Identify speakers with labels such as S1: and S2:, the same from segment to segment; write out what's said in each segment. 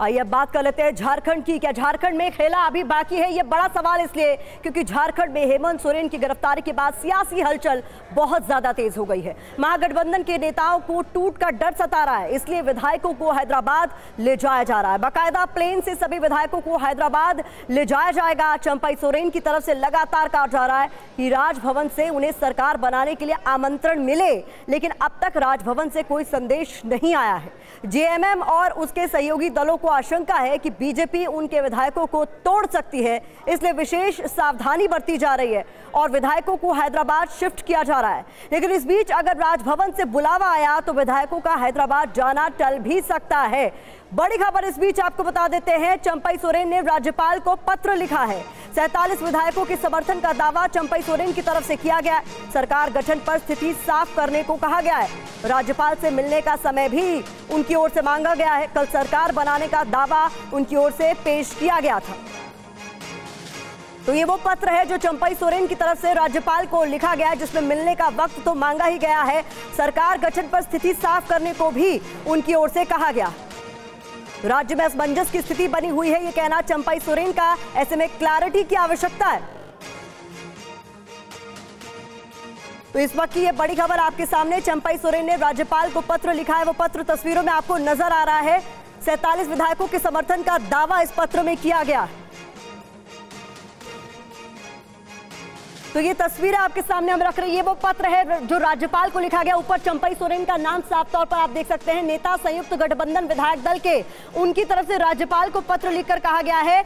S1: आइए अब बात कर लेते हैं झारखंड की। क्या झारखंड में खेला अभी बाकी है? ये बड़ा सवाल इसलिए क्योंकि झारखंड में हेमंत सोरेन की गिरफ्तारी के बाद सियासी हलचल बहुत ज्यादा तेज हो गई है। महागठबंधन के नेताओं को टूट का डर सता रहा है, इसलिए विधायकों को हैदराबाद ले जाया जा रहा है। बाकायदा प्लेन से सभी विधायकों को हैदराबाद ले जाया जाएगा। चंपई सोरेन की तरफ से लगातार कहा जा रहा है कि राजभवन से उन्हें सरकार बनाने के लिए आमंत्रण मिले, लेकिन अब तक राजभवन से कोई संदेश नहीं आया है। जेएमएम और उसके सहयोगी दलों को आशंका है कि बीजेपी उनके विधायकों को तोड़ सकती है, इसलिए विशेष सावधानी बरती जा रही है और विधायकों को हैदराबाद शिफ्ट किया जा रहा है। लेकिन इस बीच अगर राजभवन से बुलावा आया तो विधायकों का हैदराबाद जाना टल भी सकता है। बड़ी खबर इस बीच आपको बता देते हैं, चंपई सोरेन ने राज्यपाल को पत्र लिखा है। 47 विधायकों के समर्थन का दावा चंपई सोरेन की तरफ से किया गया। सरकार गठन पर स्थिति साफ करने को कहा गया है। राज्यपाल से मिलने का समय भी उनकी ओर से मांगा गया है। कल सरकार बनाने का दावा उनकी ओर से पेश किया गया था। तो ये वो पत्र है जो चंपई सोरेन की तरफ से राज्यपाल को लिखा गया है, जिसमें मिलने का वक्त तो मांगा ही गया है, सरकार गठन पर स्थिति साफ करने को भी उनकी ओर से कहा गया। राज्य में असमंजस की स्थिति बनी हुई है, ये कहना चंपई सोरेन का। ऐसे में क्लैरिटी की आवश्यकता है। तो इस वक्त की ये बड़ी खबर आपके सामने, चंपई सोरेन ने राज्यपाल को पत्र लिखा है। वो पत्र तस्वीरों में आपको नजर आ रहा है। 47 विधायकों के समर्थन का दावा इस पत्र में किया गया। तो ये तस्वीर आपके सामने हम रख रहे हैं। ये वो पत्र है जो राज्यपाल को लिखा गया। ऊपर चंपई सोरेन का नाम साफ तौर पर आप देख सकते हैं। नेता संयुक्त गठबंधन विधायक दल के, उनकी तरफ से राज्यपाल को पत्र लिखकर कहा गया है।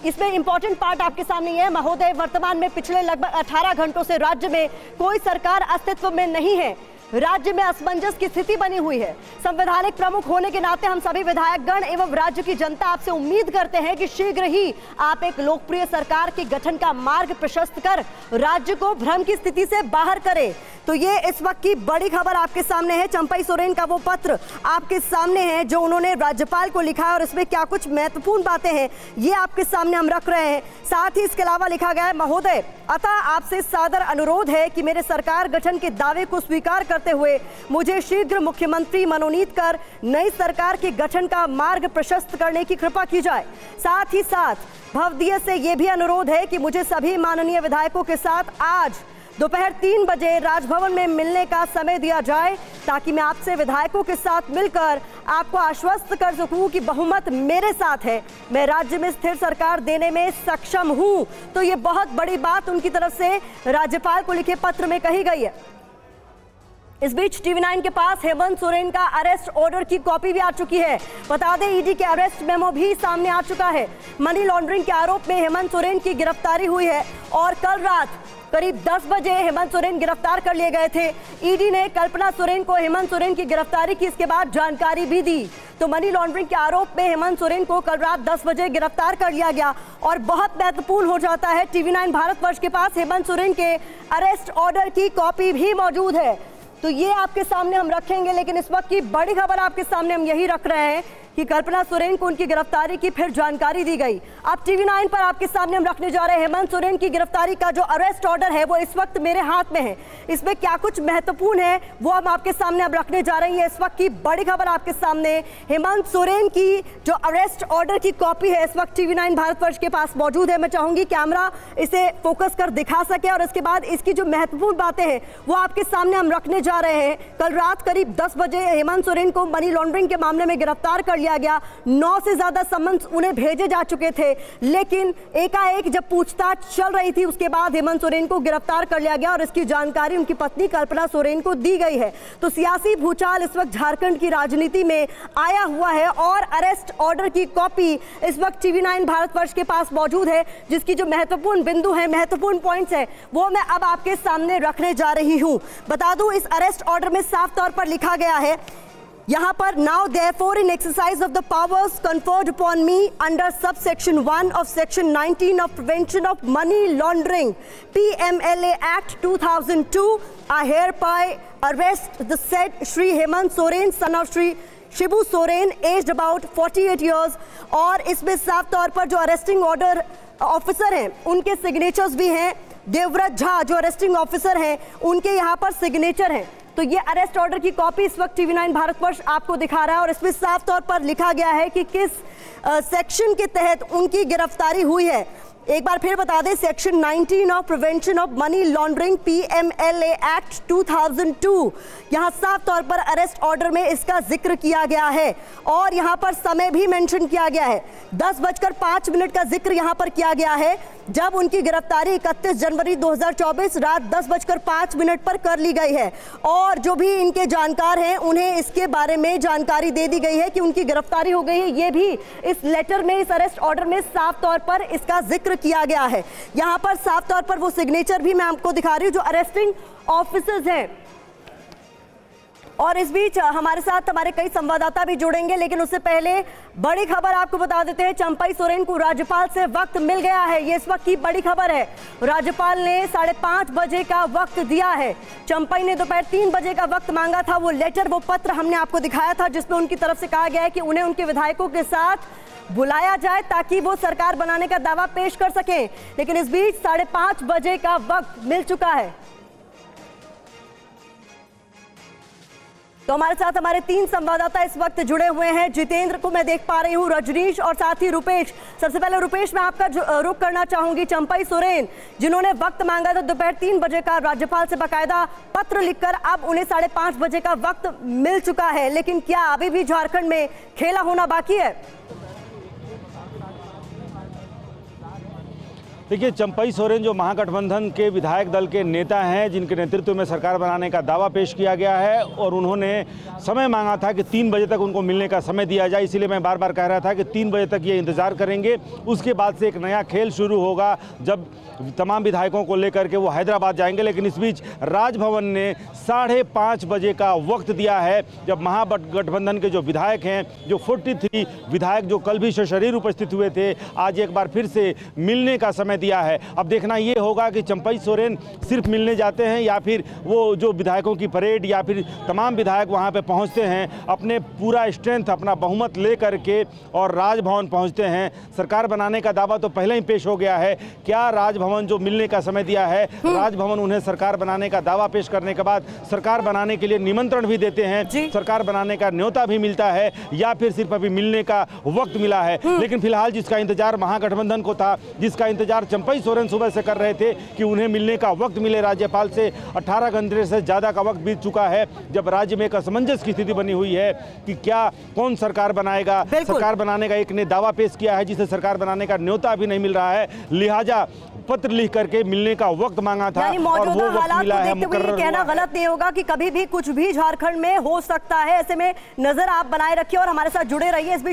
S1: इसमें इंपॉर्टेंट पार्ट आपके सामने है, महोदय वर्तमान में पिछले लगभग 18 घंटों से राज्य में कोई सरकार अस्तित्व में नहीं है। राज्य में असमंजस की स्थिति बनी हुई है। संवैधानिक प्रमुख होने के नाते हम सभी विधायकगण एवं राज्य की जनता आपसे उम्मीद करते हैं कि शीघ्र ही आप एक लोकप्रिय सरकार के गठन का मार्ग प्रशस्त कर राज्य को भ्रम की स्थिति से बाहर करें। तो ये इस वक्त की बड़ी खबर आपके सामने है। चंपई सोरेन का वो पत्र आपके सामने है जो उन्होंने राज्यपाल को लिखा है और इसमें क्या कुछ महत्वपूर्ण बातें हैं ये आपके सामने हम रख रहे हैं। साथ ही इसके अलावा लिखा गया है, महोदय अतः आपसे सादर अनुरोध है कि मेरे सरकार गठन के दावे को स्वीकार करते हुए मुझे शीघ्र मुख्यमंत्री मनोनीत कर नई सरकार के गठन का मार्ग प्रशस्त करने की कृपा की जाए। साथ ही साथ भवदीय से यह भी अनुरोध है कि मुझे सभी माननीय विधायकों के साथ आज दोपहर 3 बजे राजभवन में मिलने का समय दिया जाए, ताकि मैं आपसे विधायकों के साथ मिलकर आपको आश्वस्त कर सकूं कि बहुमत मेरे साथ है, मैं राज्य में स्थिर सरकार देने में सक्षम हूं। तो ये बहुत बड़ी बात उनकी तरफ से राज्यपाल को लिखे पत्र में कही गई है। इस बीच TV9 के पास हेमंत सोरेन का अरेस्ट ऑर्डर की कॉपी भी आ चुकी है। बता दें ईडी के अरेस्ट मेमो भी सामने आ चुका है। मनी लॉन्ड्रिंग के आरोप में हेमंत सोरेन की गिरफ्तारी हुई है और कल रात करीब 10 बजे हेमंत सोरेन गिरफ्तार कर लिए गए थे। ईडी ने कल्पना सोरेन को हेमंत सोरेन की गिरफ्तारी की इसके बाद जानकारी भी दी। तो मनी लॉन्ड्रिंग के आरोप में हेमंत सोरेन को कल रात 10 बजे गिरफ्तार कर लिया गया और बहुत महत्वपूर्ण हो जाता है, TV9 भारतवर्ष के पास हेमंत सोरेन के अरेस्ट ऑर्डर की कॉपी भी मौजूद है। तो ये आपके सामने हम रखेंगे, लेकिन इस वक्त की बड़ी खबर आपके सामने हम यही रख रहे हैं कि कल्पना सोरेन को उनकी गिरफ्तारी की फिर जानकारी दी गई। अब TV9 पर आपके सामने हम रखने जा रहे हैं हेमंत सोरेन की गिरफ्तारी का जो अरेस्ट ऑर्डर है वो इस वक्त मेरे हाथ में है। इसमें क्या कुछ महत्वपूर्ण है वो हम आपके सामने अब रखने जा रहे हैं। इस वक्त की बड़ी खबर आपके सामने, हेमंत सोरेन की जो अरेस्ट ऑर्डर की कॉपी है इस वक्त TV9 भारतवर्ष के पास मौजूद है। मैं चाहूंगी कैमरा इसे फोकस कर दिखा सके और इसके बाद इसकी जो महत्वपूर्ण बातें हैं वो आपके सामने हम रखने जा रहे हैं। कल रात करीब 10 बजे हेमंत सोरेन को मनी लॉन्ड्रिंग के मामले में गिरफ्तार कर लिया गया। 9 से ज्यादा समन्स उन्हें भेजे जा चुके थे, लेकिन एकाएक जब पूछताछ चल रही थी उसके बाद हेमंत सोरेन को गिरफ्तार कर लिया गया और इसकी जानकारी उनकी पत्नी कल्पना सोरेन को दी गई है। तो सियासी भूचाल इस वक्त झारखंड की राजनीति में आया हुआ है और अरेस्ट ऑर्डर की कॉपी इस वक्त TV9 भारतवर्ष के पास मौजूद है, जिसकी जो महत्वपूर्ण बिंदु है, महत्वपूर्ण पॉइंट्स है वो मैं अब आपके सामने रखने जा रही हूं। बता दूं इस अरेस्ट ऑर्डर में साफ तौर पर लिखा गया है यहाँ पर, now therefore in exercise of the powers conferred upon me under subsection 1 of section 19 of Prevention of Money Laundering PMLA Act 2002, I hereby arrest the said Shri Hemant Soren, son of Shri Shibu Soren, aged about 48 years। और इसमें साफ तौर पर जो arresting order officer हैं उनके signatures भी हैं। देवव्रत झा जो अरेस्टिंग ऑफिसर हैं उनके यहाँ पर सिग्नेचर हैं। तो ये अरेस्ट ऑर्डर की कॉपी इस वक्त TV9 भारतवर्ष आपको दिखा रहा है और इसमें साफ तौर पर लिखा गया है कि किस सेक्शन के तहत उनकी गिरफ्तारी हुई है। एक बार फिर बता दें, section 19 of prevention of money laundering PMLA act 2002, यहां साफ तौर पर अरेस्ट ऑर्डर में इसका जिक्र किया गया है और यहां पर समय भी मेंशन किया गया है। 10:05 का जिक्र यहां पर किया गया है जब उनकी गिरफ्तारी 31 जनवरी 2024 रात 10:05 पर कर ली गई है और जो भी इनके जानकार हैं उन्हें इसके बारे में जानकारी दे दी गई है कि उनकी गिरफ्तारी हो गई है। ये भी इस लेटर में, इस अरेस्ट ऑर्डर में साफ तौर पर इसका जिक्र किया गया है। यहां पर साफ तौर पर वो सिग्नेचर भी मैं आपको दिखा रही हूं जो अरेस्टिंग ऑफिसर्स हैं। और इस बीच हमारे साथ हमारे कई संवाददाता भी जुड़ेंगे, लेकिन उससे पहले बड़ी खबर आपको बता देते हैं। चंपई सोरेन को राज्यपाल से वक्त मिल गया है, ये इस वक्त की बड़ी खबर है। राज्यपाल ने 5:30 बजे का वक्त दिया है। चंपई ने दोपहर 3 बजे का वक्त मांगा था। वो लेटर, वो पत्र हमने आपको दिखाया था जिसमें उनकी तरफ से कहा गया है कि उन्हें उनके विधायकों के साथ बुलाया जाए ताकि वो सरकार बनाने का दावा पेश कर सकें, लेकिन इस बीच 5:30 बजे का वक्त मिल चुका है। तो हमारे साथ हमारे 3 संवाददाता इस वक्त जुड़े हुए हैं। जितेंद्र को मैं देख पा रही हूँ, रजनीश और साथ ही रुपेश। सबसे पहले रुपेश, मैं आपका रुख करना चाहूंगी। चंपई सोरेन जिन्होंने वक्त मांगा था दोपहर 3 बजे का, राज्यपाल से बाकायदा पत्र लिखकर, अब उन्हें 5:30 बजे का वक्त मिल चुका है, लेकिन क्या अभी भी झारखंड में खेला होना बाकी है?
S2: देखिए, चंपई सोरेन जो महागठबंधन के विधायक दल के नेता हैं, जिनके नेतृत्व में सरकार बनाने का दावा पेश किया गया है और उन्होंने समय मांगा था कि 3 बजे तक उनको मिलने का समय दिया जाए। इसीलिए मैं बार बार कह रहा था कि 3 बजे तक ये इंतजार करेंगे। उसके बाद से एक नया खेल शुरू होगा जब तमाम विधायकों को लेकर के वो हैदराबाद जाएंगे। लेकिन इस बीच राजभवन ने 5:30 बजे का वक्त दिया है, जब महागठबंधन के जो विधायक हैं, जो 43 विधायक जो कल भी सशरीर उपस्थित हुए थे, आज एक बार फिर से मिलने का समय दिया है। अब देखना ये होगा कि चंपई सोरेन सिर्फ मिलने जाते हैं या फिर वो जो विधायकों की परेड या फिर तमाम विधायक वहां पे पहुंचते हैं, अपने पूरा स्ट्रेंथ, अपना बहुमत ले करके और राजभवन पहुंचते हैं। सरकार बनाने का दावा तो पहले ही पेश हो गया है। क्या राजभवन जो मिलने का समय दिया है, राजभवन उन्हें सरकार बनाने का दावा पेश करने के बाद सरकार बनाने के लिए निमंत्रण भी देते हैं, सरकार बनाने का न्योता भी मिलता है, या फिर सिर्फ अभी मिलने का वक्त मिला है? लेकिन फिलहाल जिसका इंतजार महागठबंधन को था, जिसका इंतजार चंपई सोरेन सुबह से कर रहे थे कि उन्हें मिलने का वक्त मिले राज्यपाल से, 18 घंटे से ज्यादा का वक्त बीत चुका है, जब राज्य में एक असमंजस की स्थिति बनी हुई है कि क्या कौन सरकार बनाएगा। सरकार बनाने का एक ने दावा पेश किया है जिसे सरकार बनाने का न्योता अभी नहीं मिल रहा है, लिहाजा पत्र लिख करके मिलने का वक्त मांगा था और वो वक्त मिला है। मुकर्रर
S1: कहना गलत नहीं होगा कि कभी भी कुछ भी झारखंड में हो सकता है। ऐसे में नजर आप बनाए रखिए और हमारे साथ जुड़े रहिए। इस